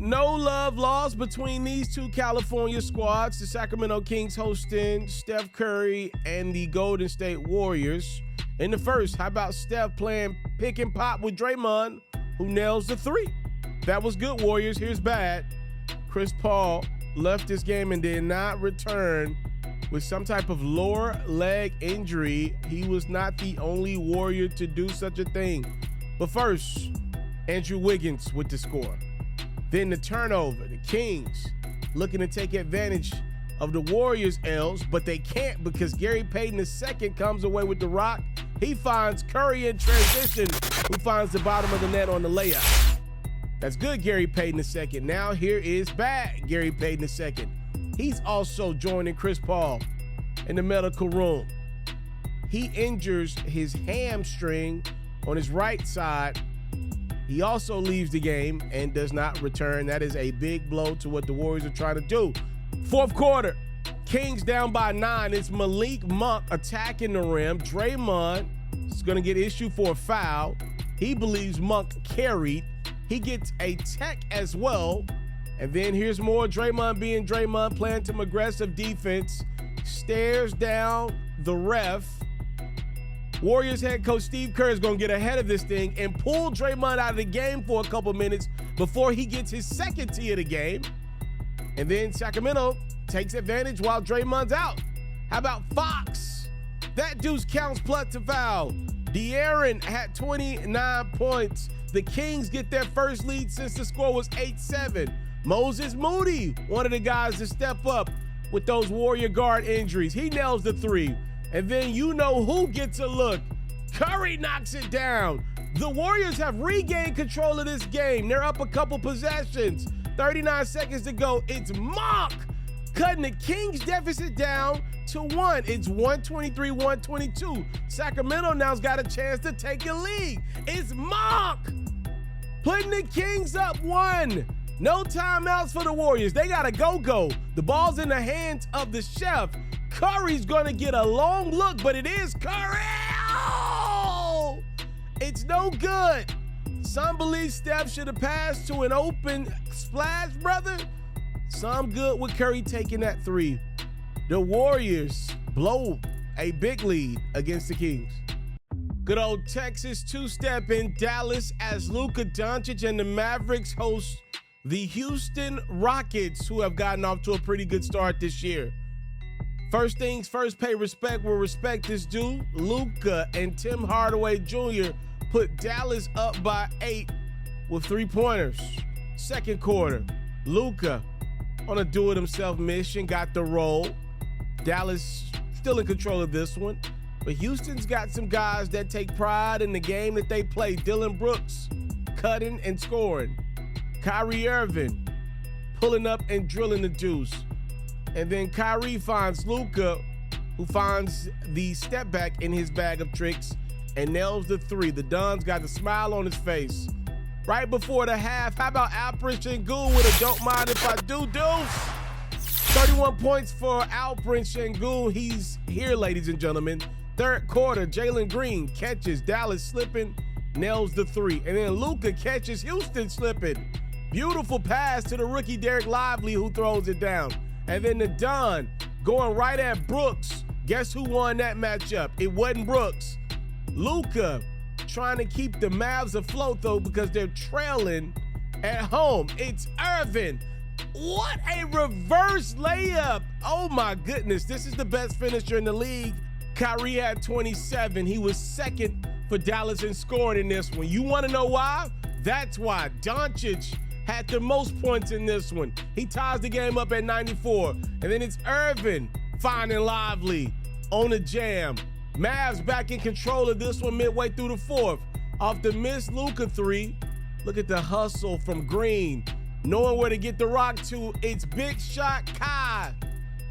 No love lost between these two California squads. The Sacramento Kings hosting Steph Curry and the Golden State Warriors. In the first, how about Steph playing pick and pop with Draymond, who nails the three? That was good, Warriors. Here's bad. Chris Paul left this game and did not return with some type of lower leg injury. He was not the only Warrior to do such a thing. But first, Andrew Wiggins with the score. Then the turnover. The Kings looking to take advantage of the Warriors' L's, but they can't because Gary Payton II comes away with the rock. He finds Curry in transition, who finds the bottom of the net on the layup. That's good, Gary Payton II. Now here is bad Gary Payton II. He's also joining Chris Paul in the medical room. He injures his hamstring on his right side. He also leaves the game and does not return. That is a big blow to what the Warriors are trying to do. Fourth quarter, Kings down by 9. It's Malik Monk attacking the rim. Draymond is going to get issued for a foul. He believes Monk carried. He gets a tech as well. And then here's more Draymond being Draymond, playing some aggressive defense. Stares down the ref. Warriors head coach Steve Kerr is going to get ahead of this thing and pull Draymond out of the game for a couple minutes before he gets his second tee of the game. And then Sacramento takes advantage while Draymond's out. How about Fox? That deuce counts plus a foul. De'Aaron had 29 points. The Kings get their first lead since the score was 8-7. Moses Moody, one of the guys to step up with those Warrior guard injuries. He nails the three. And then you know who gets a look. Curry knocks it down. The Warriors have regained control of this game. They're up a couple possessions. 39 seconds to go. It's Monk cutting the Kings deficit down to 1. It's 123-122. Sacramento now's got a chance to take a lead. It's Monk putting the Kings up 1. No timeouts for the Warriors. They got to go. The ball's in the hands of the chef. Curry's going to get a long look, but it is Curry. Oh! It's no good. Some believe Steph should have passed to an open splash, brother. Some good with Curry taking that three. The Warriors blow a big lead against the Kings. Good old Texas two-step in Dallas as Luka Doncic and the Mavericks host the Houston Rockets, who have gotten off to a pretty good start this year. First things first, pay respect where respect is due. Luka and Tim Hardaway Jr. put Dallas up by 8 with 3-pointers. Second quarter, Luka on a do-it-himself mission, got the roll. Dallas still in control of this one, but Houston's got some guys that take pride in the game that they play. Dylan Brooks cutting and scoring. Kyrie Irving pulling up and drilling the deuce. And then Kyrie finds Luka, who finds the step back in his bag of tricks and nails the three. The Don's got a smile on his face. Right before the half, how about Alperen Sengun with a don't mind if I do deuce? 31 points for Alperen Sengun. He's here, ladies and gentlemen. Third quarter, Jalen Green catches Dallas slipping, nails the three. And then Luka catches Houston slipping. Beautiful pass to the rookie Derek Lively, who throws it down. And then the Don going right at Brooks. Guess who won that matchup? It wasn't Brooks. Luka trying to keep the Mavs afloat, though, because they're trailing at home. It's Irvin. What a reverse layup. Oh, my goodness. This is the best finisher in the league. Kyrie had 27. He was second for Dallas in scoring in this one. You want to know why? That's why. Doncic had the most points in this one. He ties the game up at 94. And then it's Irvin finding Lively on a jam. Mavs back in control of this one midway through the fourth. Off the missed Luka three, look at the hustle from Green. Knowing where to get the rock to, it's big shot Kai.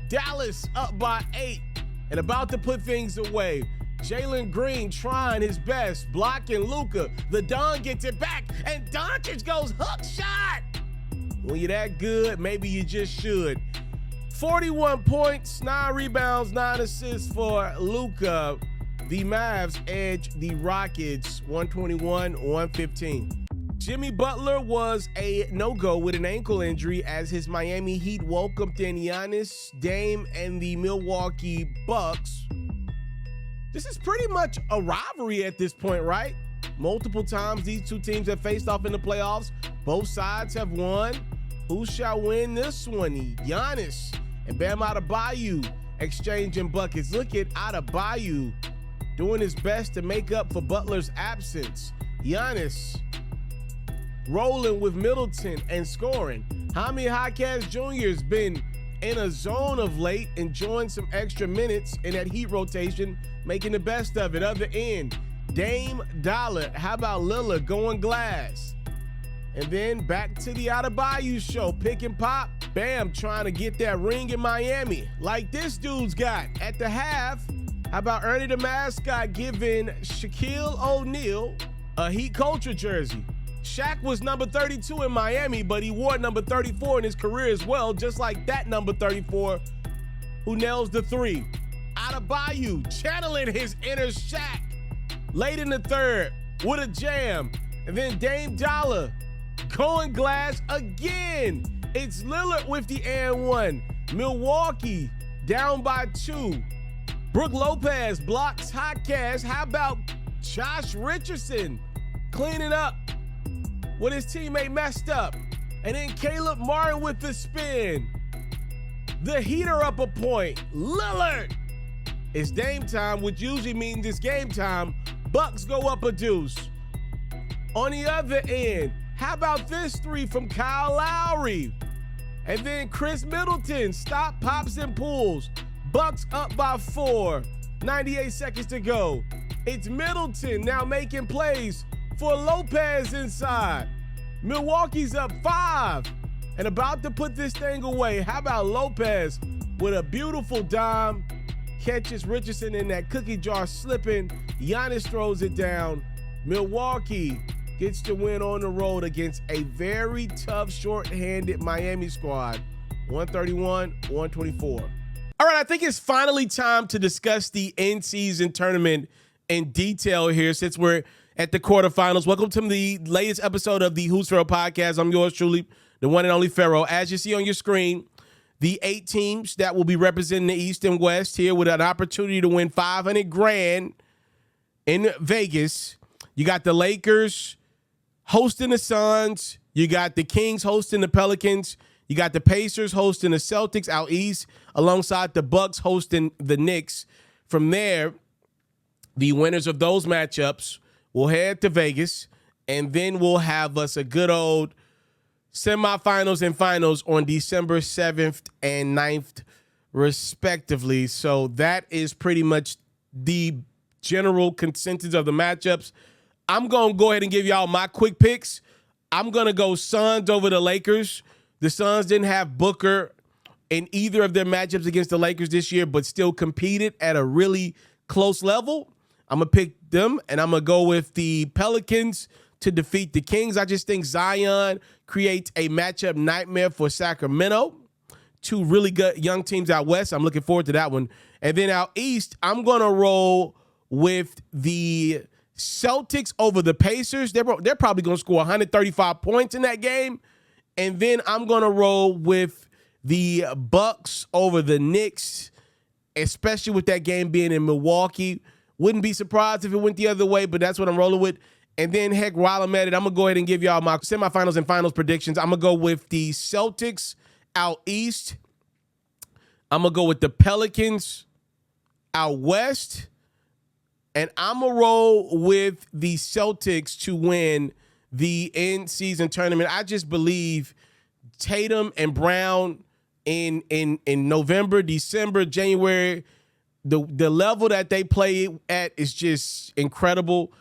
Dallas up by 8 and about to put things away. Jalen Green trying his best, blocking Luka. The Don gets it back, and Doncic goes hook shot. When you're that good, maybe you just should. 41 points, 9 rebounds, 9 assists for Luka. The Mavs edge the Rockets 121-115. Jimmy Butler was a no-go with an ankle injury as his Miami Heat welcomed in Giannis, Dame, and the Milwaukee Bucks. This is pretty much a rivalry at this point, right? Multiple times these two teams have faced off in the playoffs. Both sides have won. Who shall win this one? Giannis and Bam Adebayo exchanging buckets. Look at Adebayo doing his best to make up for Butler's absence. Giannis rolling with Middleton and scoring. Jaime Jaquez Jr. has been in a zone of late, enjoying some extra minutes in that Heat rotation, making the best of it. Other end, Dame Dollar. How about Lillard going glass? And then back to the Adebayo show, pick and pop. Bam, trying to get that ring in Miami like this dude's got. At the half, how about Ernie the Mascot giving Shaquille O'Neal a Heat culture jersey? Shaq was number 32 in Miami, but he wore number 34 in his career as well, just like that number 34 who nails the three. Adebayo channeling his inner Shaq late in the third with a jam. And then Dame Dollar going glass again. It's Lillard with the and one. Milwaukee down by 2. Brook Lopez blocks Jaquez. How about Josh Richardson cleaning up when his teammate messed up? And then Caleb Martin with the spin. The Heater up a point. Lillard. It's Dame time, which usually means it's game time. Bucks go up a deuce. On the other end, how about this three from Kyle Lowry? And then Chris Middleton, stop, pops, and pulls. Bucks up by 4. 98 seconds to go. It's Middleton now making plays for Lopez inside. Milwaukee's up 5 and about to put this thing away. How about Lopez with a beautiful dime? Catches Richardson in that cookie jar slipping. Giannis throws it down. Milwaukee gets the win on the road against a very tough, short-handed Miami squad. 131-124. All right, I think it's finally time to discuss the in-season tournament in detail here since we're at the quarterfinals. Welcome to the latest episode of the Who's Ferro podcast. I'm yours truly, the one and only Ferro. As you see on your screen, the 8 teams that will be representing the East and West here with an opportunity to win $500,000 in Vegas. You got the Lakers hosting the Suns. You got the Kings hosting the Pelicans. You got the Pacers hosting the Celtics out east, alongside the Bucks hosting the Knicks. From there, the winners of those matchups will head to Vegas, and then we'll have us a good old semifinals and finals on December 7th and 9th, respectively. So that is pretty much the general consensus of the matchups. I'm going to go ahead and give y'all my quick picks. I'm going to go Suns over the Lakers. The Suns didn't have Booker in either of their matchups against the Lakers this year, but still competed at a really close level. I'm going to pick them, and I'm going to go with the Pelicans to defeat the Kings. I just think Zion creates a matchup nightmare for Sacramento. 2 really good young teams out west. I'm looking forward to that one. And then out east, I'm going to roll with the Celtics over the Pacers. They're probably going to score 135 points in that game. And then I'm going to roll with the Bucks over the Knicks, especially with that game being in Milwaukee. Wouldn't be surprised if it went the other way, but that's what I'm rolling with. And then, heck, while I'm at it, I'm going to go ahead and give y'all my semifinals and finals predictions. I'm going to go with the Celtics out east. I'm going to go with the Pelicans out west. And I'm going to roll with the Celtics to win the in-season tournament. I just believe Tatum and Brown in November, December, January, the level that they play at is just incredible.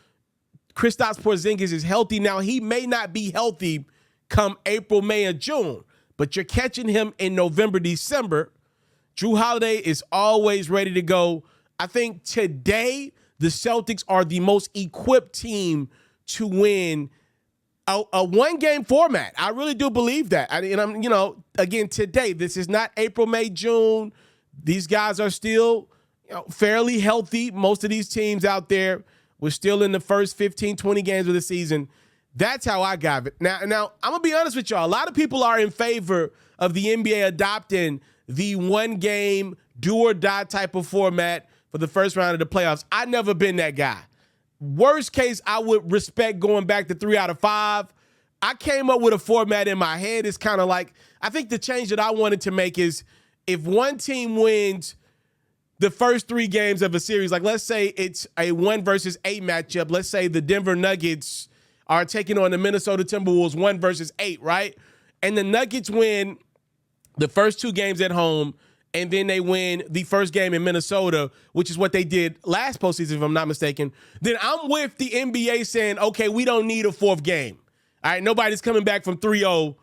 Kristaps Porzingis is healthy now. He may not be healthy come April, May, and June, but you're catching him in November, December. Jrue Holiday is always ready to go. I think today the Celtics are the most equipped team to win a one-game format. I really do believe that. Again, today, this is not April, May, June. These guys are still fairly healthy. Most of these teams out there, we're still in the first 15, 20 games of the season. That's how I got it. Now, I'm going to be honest with y'all. A lot of people are in favor of the NBA adopting the one-game, do-or-die type of format for the first round of the playoffs. I've never been that guy. Worst case, I would respect going back to 3 out of 5. I came up with a format in my head. It's kind of like, I think the change that I wanted to make is if one team wins the first 3 games of a series, like let's say it's a 1 versus 8 matchup. Let's say the Denver Nuggets are taking on the Minnesota Timberwolves 1 versus 8, right? And the Nuggets win the first 2 games at home, and then they win the first game in Minnesota, which is what they did last postseason, if I'm not mistaken. Then I'm with the NBA saying, okay, we don't need a 4th game. All right, nobody's coming back from 3-0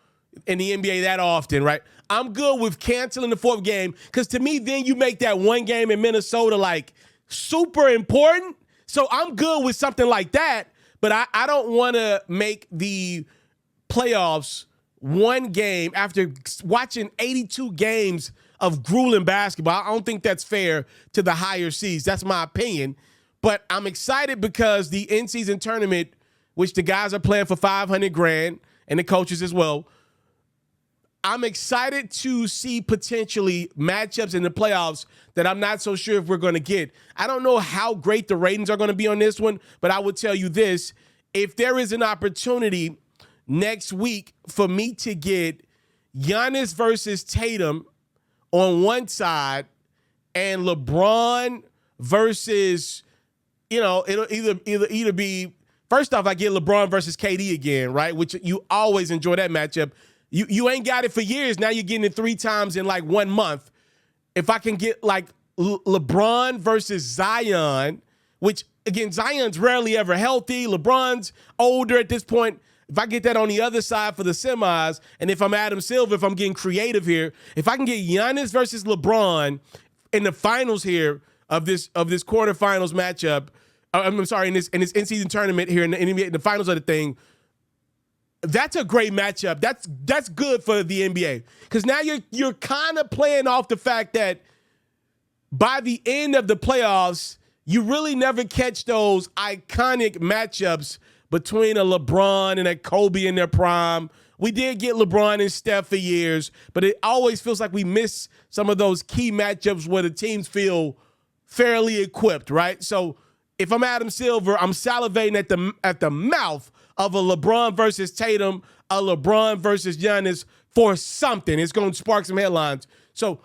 in the NBA that often, right? I'm good with canceling the 4th game because to me, then you make that 1 game in Minnesota like super important. So I'm good with something like that. But I don't want to make the playoffs 1 game after watching 82 games of grueling basketball. I don't think that's fair to the higher seeds. That's my opinion. But I'm excited because the in-season tournament, which the guys are playing for $500,000 and the coaches as well, I'm excited to see potentially matchups in the playoffs that I'm not so sure if we're going to get. I don't know how great the ratings are going to be on this one, but I would tell you this. If there is an opportunity next week for me to get Giannis versus Tatum on one side and LeBron versus, it'll either be, first off, I get LeBron versus KD again, right? Which you always enjoy that matchup. You ain't got it for years. Now you're getting it 3 times in like 1 month. If I can get like LeBron versus Zion, which again, Zion's rarely ever healthy. LeBron's older at this point. If I get that on the other side for the semis, and if I'm Adam Silver, if I'm getting creative here, if I can get Giannis versus LeBron in the finals here of this quarterfinals matchup, I'm sorry, in this in-season tournament here in the NBA, the finals of the thing, that's a great matchup. That's good for the NBA because now you're kind of playing off the fact that by the end of the playoffs, you really never catch those iconic matchups between a LeBron and a Kobe in their prime. We did get LeBron and Steph for years, but it always feels like we miss some of those key matchups where the teams feel fairly equipped, right? So if I'm Adam Silver, I'm salivating at the mouth of a LeBron versus Tatum, a LeBron versus Giannis for something. It's going to spark some headlines. So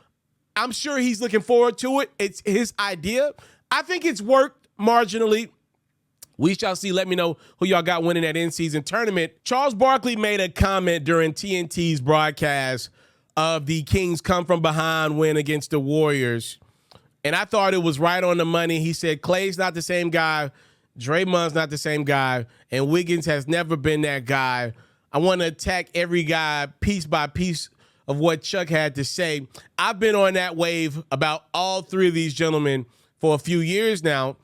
I'm sure he's looking forward to it. It's his idea. I think it's worked marginally. We shall see. Let me know who y'all got winning that in-season tournament. Charles Barkley made a comment during TNT's broadcast of the Kings come from behind win against the Warriors. And I thought it was right on the money. He said, Klay's not the same guy. Draymond's not the same guy, and Wiggins has never been that guy. I want to attack every guy piece by piece of what Chuck had to say. I've been on that wave about all 3 of these gentlemen for a few years now.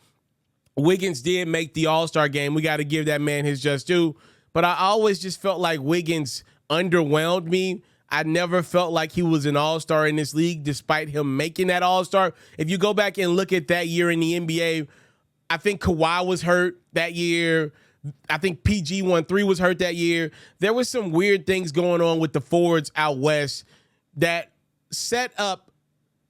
Wiggins did make the All-Star game. We got to give that man his just due. But I always just felt like Wiggins underwhelmed me. I never felt like he was an all-star in this league despite him making that all-star. If you go back and look at that year in the NBA, I think Kawhi was hurt that year. I think PG-13 was hurt that year. There was some weird things going on with the forwards out west that set up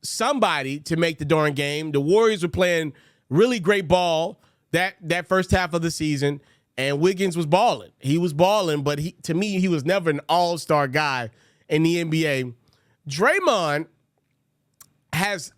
somebody to make the darn game. The Warriors were playing really great ball that first half of the season, and Wiggins was balling. He was balling, but to me, he was never an all-star guy in the NBA. Draymond has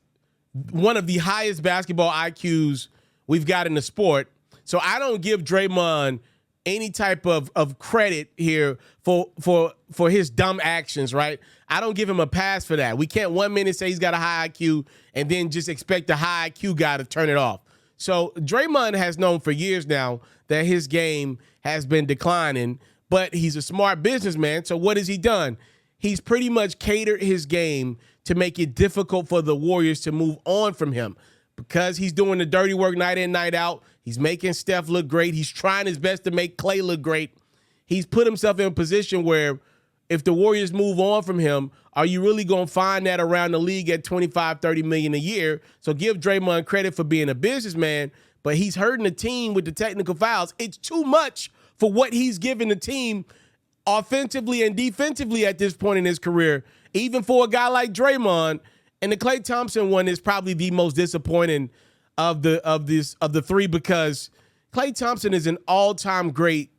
one of the highest basketball IQs we've got in the sport. So I don't give Draymond any type of credit here for his dumb actions, right? I don't give him a pass for that. We can't 1 minute say he's got a high IQ and then just expect the high IQ guy to turn it off. So Draymond has known for years now that his game has been declining, but he's a smart businessman. So what has he done? He's pretty much catered his game to make it difficult for the Warriors to move on from him. Because he's doing the dirty work night in, night out. He's making Steph look great. He's trying his best to make Klay look great. He's put himself in a position where if the Warriors move on from him, are you really going to find that around the league at $25-30 million a year? So give Draymond credit for being a businessman, but he's hurting the team with the technical fouls. It's too much for what he's given the team offensively and defensively at this point in his career, even for a guy like Draymond. And the Klay Thompson one is probably the most disappointing of the three, because Klay Thompson is an all-time great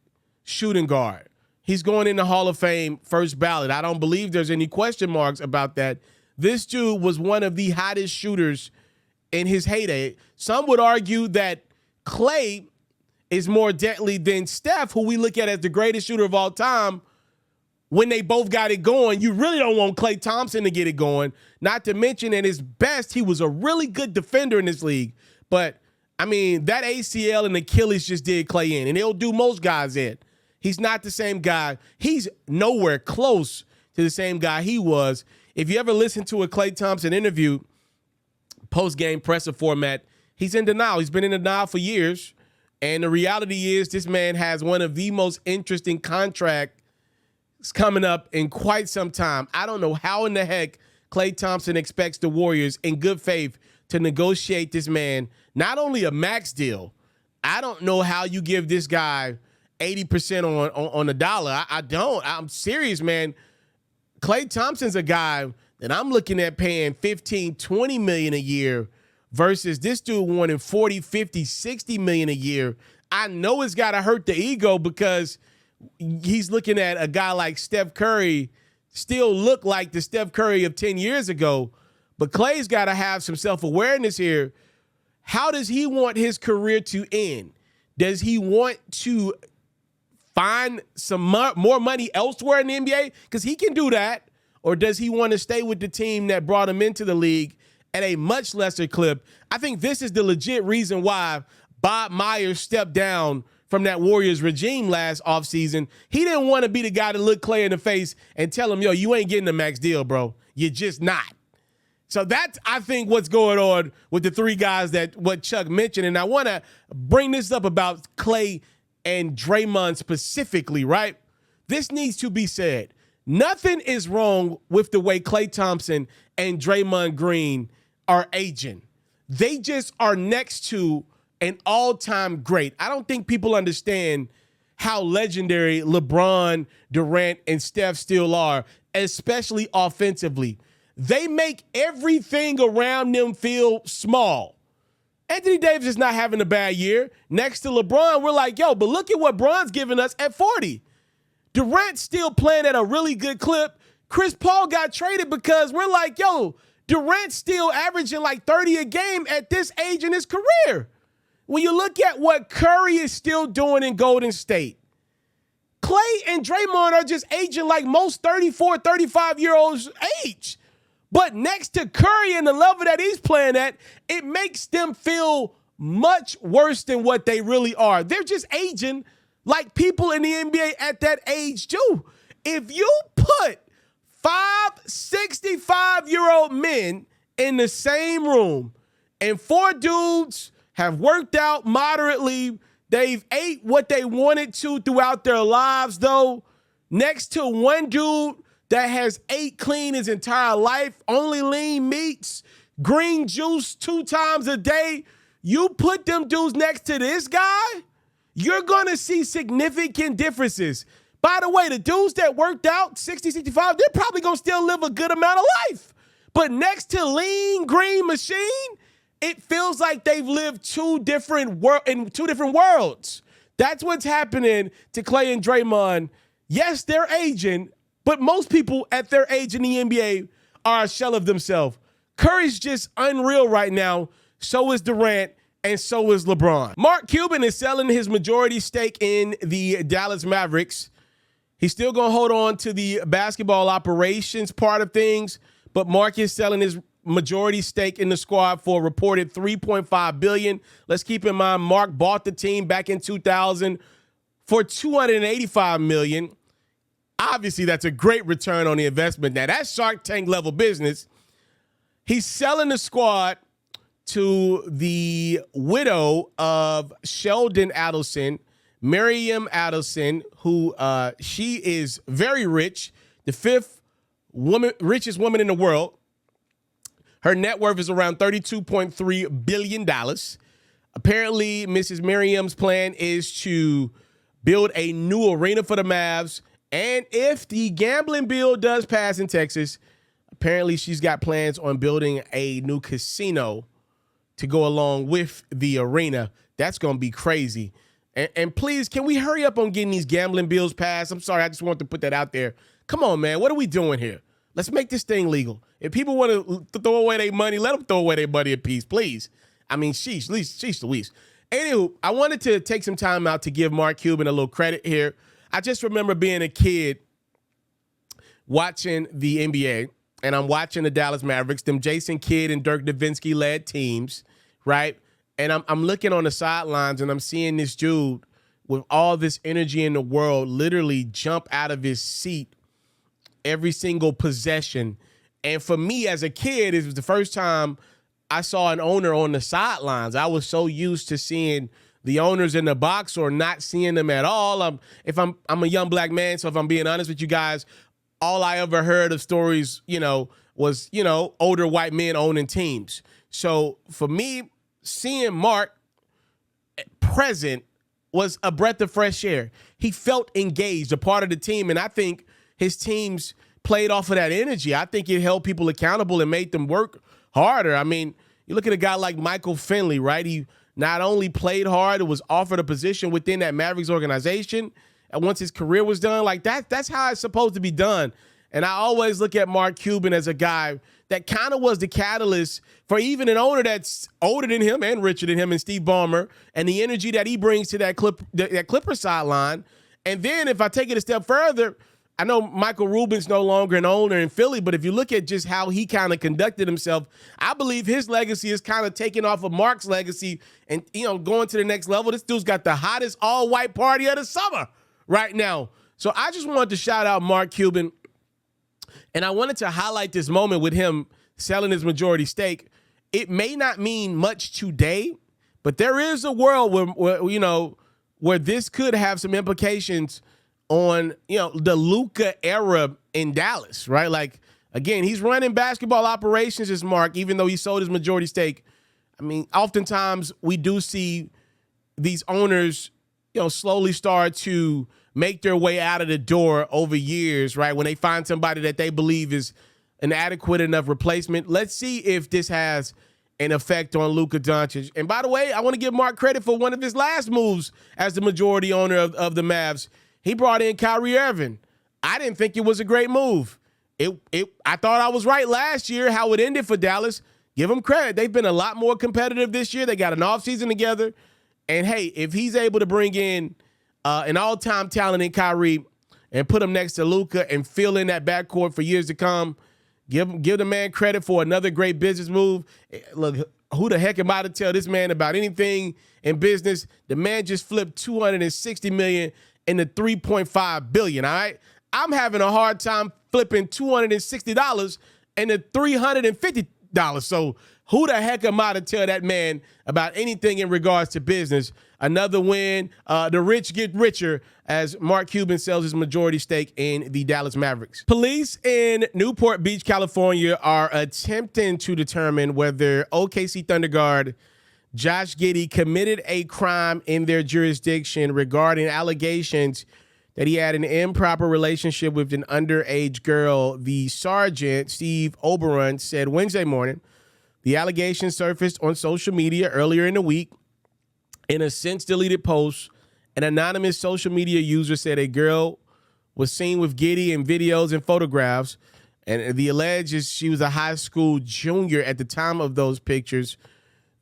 shooting guard. He's going in the Hall of Fame first ballot. I don't believe there's any question marks about that. This dude was one of the hottest shooters in his heyday. Some would argue that Klay is more deadly than Steph, who we look at as the greatest shooter of all time. When they both got it going, you really don't want Klay Thompson to get it going. Not to mention, at his best, he was a really good defender in this league. But, I mean, that ACL and Achilles just did Klay in, and it'll do most guys in. He's not the same guy. He's nowhere close to the same guy he was. If you ever listen to a Klay Thompson interview, post-game presser format, he's in denial. He's been in denial for years. And the reality is this man has one of the most interesting contracts coming up in quite some time. I don't know how in the heck Klay Thompson expects the Warriors in good faith to negotiate this man not only a max deal. I don't know how you give this guy 80% on the dollar. I don't. I'm serious, man. Klay Thompson's a guy that I'm looking at paying 15, 20 million a year versus this dude wanting 40, 50, 60 million a year. I know it's got to hurt the ego, because he's looking at a guy like Steph Curry still look like the Steph Curry of 10 years ago. But Klay's got to have some self-awareness here. How does he want his career to end? Does he want to find some more money elsewhere in the NBA? Because he can do that. Or does he want to stay with the team that brought him into the league at a much lesser clip? I think this is the legit reason why Bob Myers stepped down from that Warriors regime last offseason. He didn't want to be the guy to look Klay in the face and tell him, yo, you ain't getting a max deal, bro. You're just not. So that's, I think, what's going on with the three guys that what Chuck mentioned. And I want to bring this up about Klay and Draymond specifically, right? This needs to be said. Nothing is wrong with the way Klay Thompson and Draymond Green are aging. They just are next to an all-time great. I don't think people understand how legendary LeBron, Durant, and Steph still are, especially offensively. They make everything around them feel small. Anthony Davis is not having a bad year. Next to LeBron, we're like, yo, but look at what Bron's giving us at 40. Durant's still playing at a really good clip. Chris Paul got traded because we're like, yo, Durant's still averaging like 30 a game at this age in his career. When you look at what Curry is still doing in Golden State, Klay and Draymond are just aging like most 34, 35-year-olds age. But next to Curry and the level that he's playing at, it makes them feel much worse than what they really are. They're just aging like people in the NBA at that age too. If you put 5 65-year-old men in the same room and 4 dudes have worked out moderately, they've ate what they wanted to throughout their lives though, next to one dude that has ate clean his entire life, only lean meats, green juice 2 times a day, you put them dudes next to this guy, you're going to see significant differences. By the way, the dudes that worked out 60, 65, they're probably going to still live a good amount of life. But next to lean green machine, it feels like they've lived in 2 different worlds. That's what's happening to Klay and Draymond. Yes, they're aging, but most people at their age in the NBA are a shell of themselves. Curry's just unreal right now. So is Durant, and so is LeBron. Mark Cuban is selling his majority stake in the Dallas Mavericks. He's still going to hold on to the basketball operations part of things, but Mark is selling his majority stake in the squad for a reported $3.5 billion. Let's keep in mind, Mark bought the team back in 2000 for $285 million. Obviously, that's a great return on the investment. Now, that's Shark Tank level business. He's selling the squad to the widow of Sheldon Adelson, Miriam Adelson, who she is very rich, the 5th richest woman in the world. Her net worth is around $32.3 billion. Apparently, Mrs. Miriam's plan is to build a new arena for the Mavs. And if the gambling bill does pass in Texas, apparently she's got plans on building a new casino to go along with the arena. That's going to be crazy. And please, can we hurry up on getting these gambling bills passed? I'm sorry, I just want to put that out there. Come on, man. What are we doing here? Let's make this thing legal. If people want to throw away their money, let them throw away their money in peace, please. I mean, sheesh Louise. Anywho, I wanted to take some time out to give Mark Cuban a little credit here. I just remember being a kid watching the NBA, and I'm watching the Dallas Mavericks, them Jason Kidd and Dirk Nowitzki-led teams, right? And I'm looking on the sidelines, and I'm seeing this dude with all this energy in the world literally jump out of his seat every single possession. And for me as a kid, it was the first time I saw an owner on the sidelines. I was so used to seeing the owners in the box or not seeing them at all. I'm a young black man, so if I'm being honest with you guys, all I ever heard of stories, was, older white men owning teams. So for me, seeing Mark present was a breath of fresh air. He felt engaged, a part of the team, and I think his teams played off of that energy. I think it held people accountable and made them work harder. I mean, you look at a guy like Michael Finley, right? He not only played hard, it was offered a position within that Mavericks organization, and once his career was done, like that's how it's supposed to be done. And I always look at Mark Cuban as a guy that kind of was the catalyst for even an owner that's older than him and richer than him and Steve Ballmer, and the energy that he brings to that Clipper sideline. And then if I take it a step further, I know Michael Rubin's no longer an owner in Philly, but if you look at just how he kind of conducted himself, I believe his legacy is kind of taking off of Mark's legacy and, going to the next level. This dude's got the hottest all-white party of the summer right now. So I just wanted to shout out Mark Cuban. And I wanted to highlight this moment with him selling his majority stake. It may not mean much today, but there is a world where this could have some implications on, the Luka era in Dallas, right? Like, again, he's running basketball operations as Mark, even though he sold his majority stake. I mean, oftentimes we do see these owners, slowly start to make their way out of the door over years, right? When they find somebody that they believe is an adequate enough replacement. Let's see if this has an effect on Luka Doncic. And by the way, I want to give Mark credit for one of his last moves as the majority owner of the Mavs. He brought in Kyrie Irving. I didn't think it was a great move. I thought I was right last year how it ended for Dallas. Give them credit. They've been a lot more competitive this year. They got an offseason together. And hey, if he's able to bring in an all-time talent in Kyrie and put him next to Luka and fill in that backcourt for years to come, give the man credit for another great business move. Look, who the heck am I to tell this man about anything in business? The man just flipped $260 million into $3.5 billion, all right? I'm having a hard time flipping $260 into $350. So who the heck am I to tell that man about anything in regards to business? Another win. The rich get richer as Mark Cuban sells his majority stake in the Dallas Mavericks. Police in Newport Beach, California are attempting to determine whether OKC Thunder guard Josh Giddey committed a crime in their jurisdiction regarding allegations that he had an improper relationship with an underage girl. The sergeant, Steve Oberon, said Wednesday morning the allegations surfaced on social media earlier in the week. In a since-deleted post, an anonymous social media user said a girl was seen with Giddey in videos and photographs, and the alleged is she was a high school junior at the time of those pictures.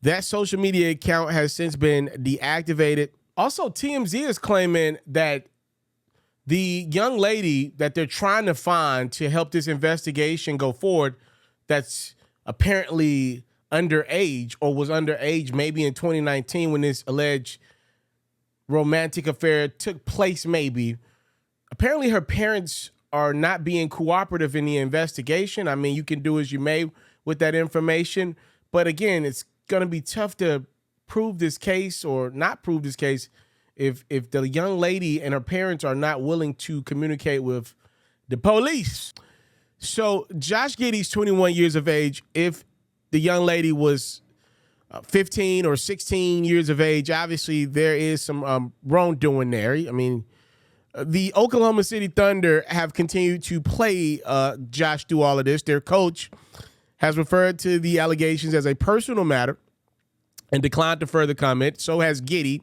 That social media account has since been deactivated. Also, TMZ is claiming that the young lady that they're trying to find to help this investigation go forward, that's apparently underage or was underage maybe in 2019 when this alleged romantic affair took place maybe. Apparently her parents are not being cooperative in the investigation. I mean, you can do as you may with that information. But again, it's going to be tough to prove this case or not prove this case if the young lady and her parents are not willing to communicate with the police. So Josh Giddey's 21 years of age. If the young lady was 15 or 16 years of age. Obviously, there is some wrongdoing there. I mean, the Oklahoma City Thunder have continued to play Josh through all of this. Their coach has referred to the allegations as a personal matter and declined to further comment. So has Giddey.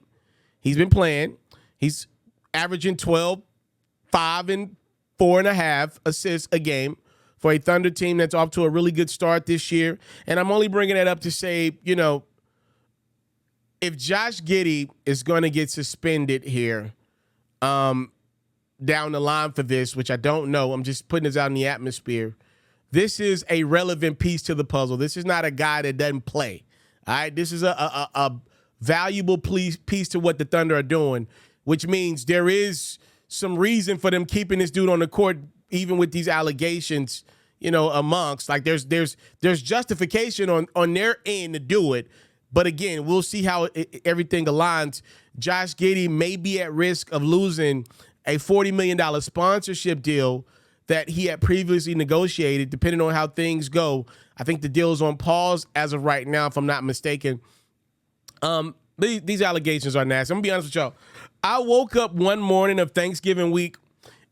He's been playing. He's averaging 12, 5, and 4.5 assists a game for a Thunder team that's off to a really good start this year. And I'm only bringing that up to say, you know, if Josh Giddey is going to get suspended here down the line for this, which I don't know, I'm just putting this out in the atmosphere, this is a relevant piece to the puzzle. This is not a guy that doesn't play. All right, this is a valuable piece to what the Thunder are doing, which means there is some reason for them keeping this dude on the court, even with these allegations, you know, amongst. Like there's justification on their end to do it. But again, we'll see how everything aligns. Josh Giddey may be at risk of losing a $40 million sponsorship deal that he had previously negotiated, depending on how things go. I think the deal is on pause as of right now, if I'm not mistaken. These allegations are nasty. I'm going to be honest with y'all. I woke up one morning of Thanksgiving week,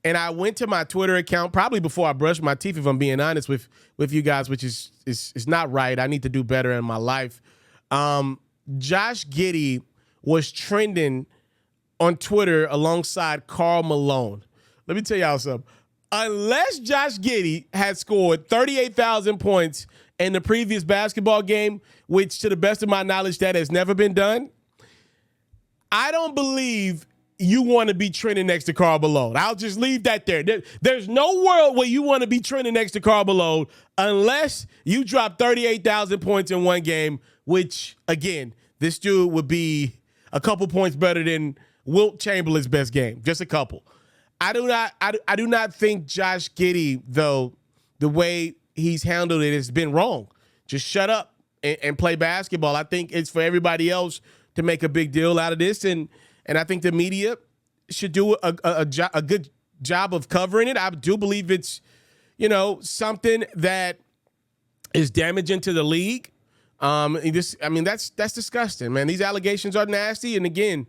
and I went to my Twitter account, probably before I brushed my teeth, if I'm being honest with you guys, which is not right. I need to do better in my life. Josh Giddey was trending on Twitter alongside Karl Malone. Let me tell y'all something. Unless Josh Giddey had scored 38,000 points in the previous basketball game, which to the best of my knowledge, that has never been done, I don't believe you want to be trending next to Karl Malone. I'll just leave that there. There's no world where you want to be trending next to Karl Malone unless you drop 38,000 points in one game, which, again, this dude would be a couple points better than Wilt Chamberlain's best game. Just a couple. I do not think Josh Giddey, though, the way he's handled it has been wrong. Just shut up and play basketball. I think it's for everybody else to make a big deal out of this, and I think the media should do a good job of covering it. I do believe it's, you know, something that is damaging to the league. That's disgusting, man. These allegations are nasty, and again,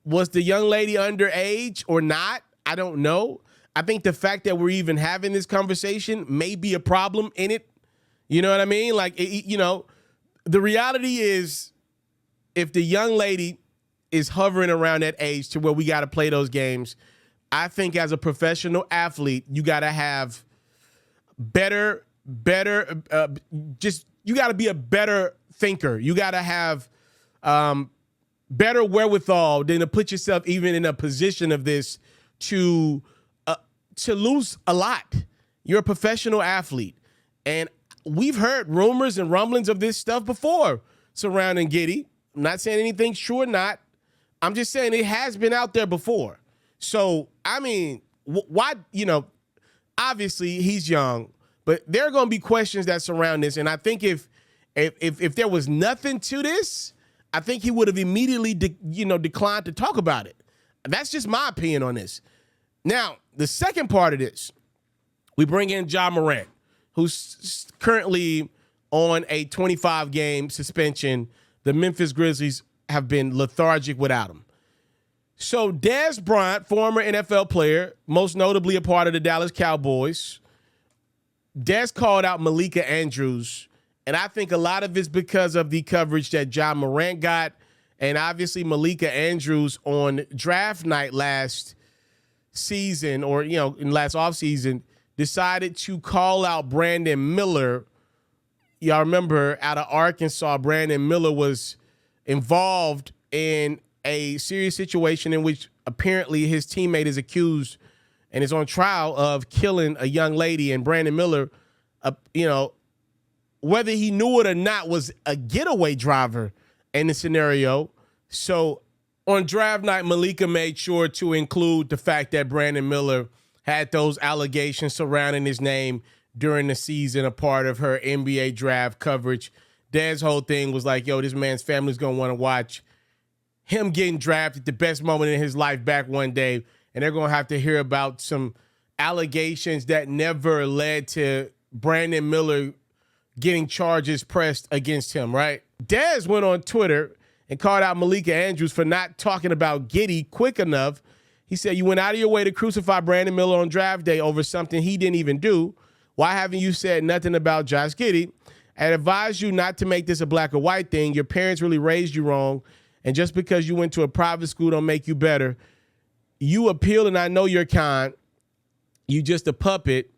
was the young lady underage or not? I don't know. I think the fact that we're even having this conversation may be a problem in it. You know what I mean? Like, the reality is, if the young lady is hovering around that age to where we got to play those games, I think as a professional athlete, you got to have you got to be a better thinker. You got to have better wherewithal than to put yourself even in a position of this to lose a lot. You're a professional athlete. And we've heard rumors and rumblings of this stuff before surrounding Giddey. I'm not saying anything's true or not. I'm just saying it has been out there before. So, I mean, why, obviously he's young, but there are going to be questions that surround this. And I think if there was nothing to this, I think he would have immediately, declined to talk about it. That's just my opinion on this. Now, the second part of this, we bring in Ja Morant, who's currently on a 25-game suspension. The Memphis Grizzlies have been lethargic without him. So Des Bryant, former NFL player, most notably a part of the Dallas Cowboys, Des called out Malika Andrews, and I think a lot of it's because of the coverage that Ja Morant got, and obviously Malika Andrews on draft night last season, or in last offseason, decided to call out Brandon Miller. Y'all remember, out of Arkansas, Brandon Miller was involved in a serious situation in which apparently his teammate is accused and is on trial of killing a young lady. And Brandon Miller, whether he knew it or not, was a getaway driver in the scenario. So on draft night, Malika made sure to include the fact that Brandon Miller had those allegations surrounding his name during the season, a part of her NBA draft coverage. Dad's whole thing was like, this man's family's going to want to watch him getting drafted, the best moment in his life, back one day, and they're going to have to hear about some allegations that never led to Brandon Miller getting charges pressed against him, right? Dez went on Twitter and called out Malika Andrews for not talking about Giddey quick enough. He said, you went out of your way to crucify Brandon Miller on draft day over something he didn't even do. Why haven't you said nothing about Josh Giddey? I advise you not to make this a black or white thing. Your parents really raised you wrong. And just because you went to a private school don't make you better. You appeal, and I know you're kind. You just a puppet.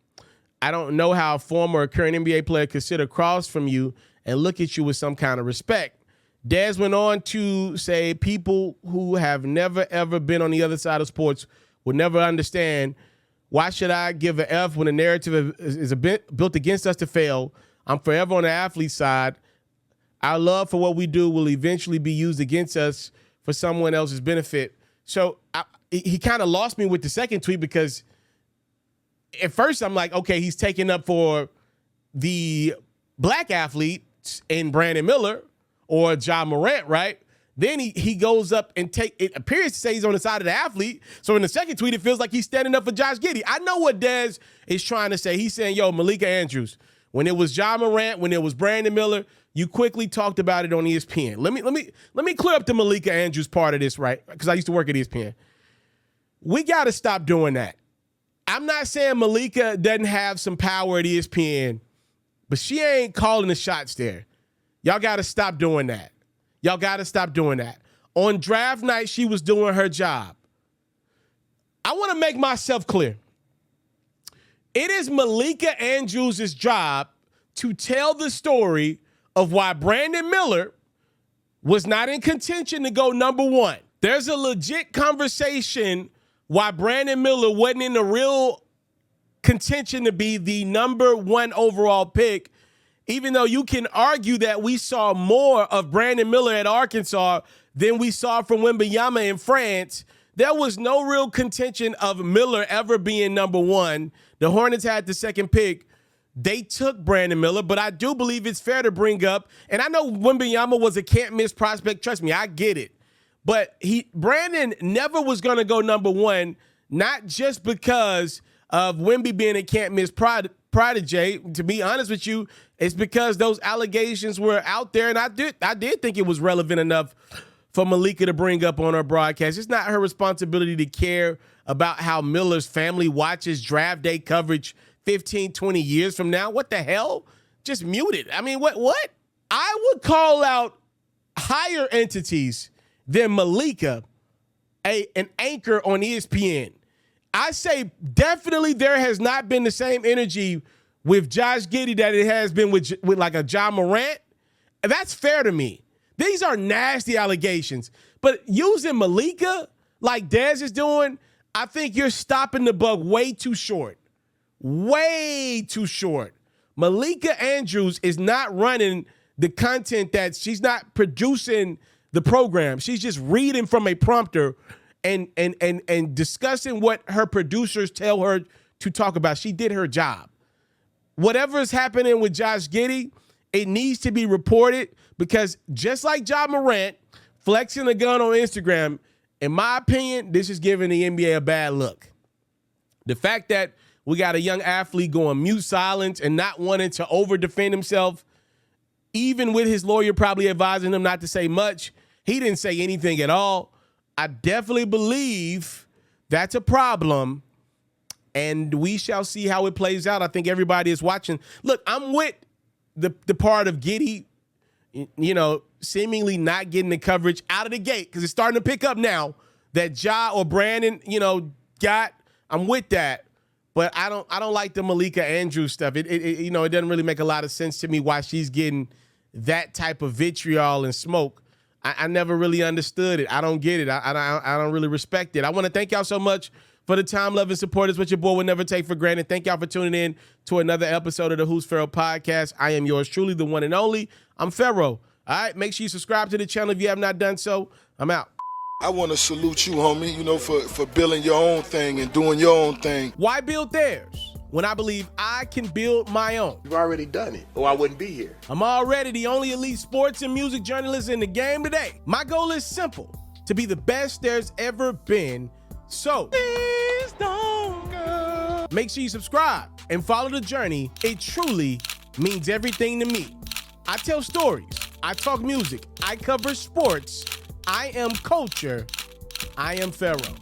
I don't know how a former or current NBA player could sit across from you and look at you with some kind of respect. Dez went on to say people who have never, ever been on the other side of sports will never understand. Why should I give an F when the narrative is a bit built against us to fail? I'm forever on the athlete side. Our love for what we do will eventually be used against us for someone else's benefit. So he kind of lost me with the second tweet because at first I'm like, okay, he's taking up for the black athletes in Brandon Miller or Ja Morant, right? Then he goes up and it appears to say he's on the side of the athlete. So in the second tweet, it feels like he's standing up for Josh Giddey. I know what Dez is trying to say. He's saying, yo, Malika Andrews, when it was Ja Morant, when it was Brandon Miller, you quickly talked about it on ESPN. Let me clear up the Malika Andrews part of this, right? Because I used to work at ESPN. We got to stop doing that. I'm not saying Malika doesn't have some power at ESPN, but she ain't calling the shots there. Y'all got to stop doing that. Y'all got to stop doing that. On draft night, she was doing her job. I want to make myself clear. It is Malika Andrews' job to tell the story of why Brandon Miller was not in contention to go number one. There's a legit conversation why Brandon Miller wasn't in the real contention to be the number one overall pick, even though you can argue that we saw more of Brandon Miller at Arkansas than we saw from Wembanyama in France. There was no real contention of Miller ever being number one. The Hornets had the second pick. They took Brandon Miller, but I do believe it's fair to bring up, and I know Wembanyama was a can't-miss prospect. Trust me, I get it. But Brandon never was going to go number one, not just because of Wemby being a can't-miss prodigy. To be honest with you, it's because those allegations were out there, and I did think it was relevant enough for Malika to bring up on her broadcast. It's not her responsibility to care about how Miller's family watches draft day coverage 15, 20 years from now. What the hell? Just mute it. I mean, what? I would call out higher entities than Malika an anchor on ESPN. I say definitely there has not been the same energy with Josh Giddey that it has been with like a Ja Morant. And that's fair to me. These are nasty allegations. But using Malika like Dez is doing, I think you're stopping the buck way too short. Way too short. Malika Andrews is not running the content that she's not producing the program. She's just reading from a prompter and discussing what her producers tell her to talk about. She did her job. Whatever is happening with Josh Giddey, it needs to be reported because just like Ja Morant flexing a gun on Instagram, in my opinion, this is giving the NBA a bad look. The fact that we got a young athlete going mute silence and not wanting to over-defend himself, even with his lawyer probably advising him not to say much, he didn't say anything at all. I definitely believe that's a problem, and we shall see how it plays out. I think everybody is watching. Look, I'm with the part of Giddey, seemingly not getting the coverage out of the gate because it's starting to pick up now that Ja or Brandon, got. I'm with that. But I don't like the Malika Andrews stuff. It doesn't really make a lot of sense to me why she's getting that type of vitriol and smoke. I never really understood it. I don't get it. I don't really respect it. I want to thank y'all so much for the time, love, and support. It's what your boy would never take for granted. Thank y'all for tuning in to another episode of the Who's Ferro podcast. I am yours truly, the one and only. I'm Ferro. All right, make sure you subscribe to the channel if you have not done so. I'm out. I want to salute you, homie, for building your own thing and doing your own thing. Why build theirs when I believe I can build my own? You've already done it, or I wouldn't be here. I'm already the only elite sports and music journalist in the game today. My goal is simple, to be the best there's ever been. So, please don't go. Make sure you subscribe and follow the journey. It truly means everything to me. I tell stories. I talk music. I cover sports. I am culture. I am Ferro.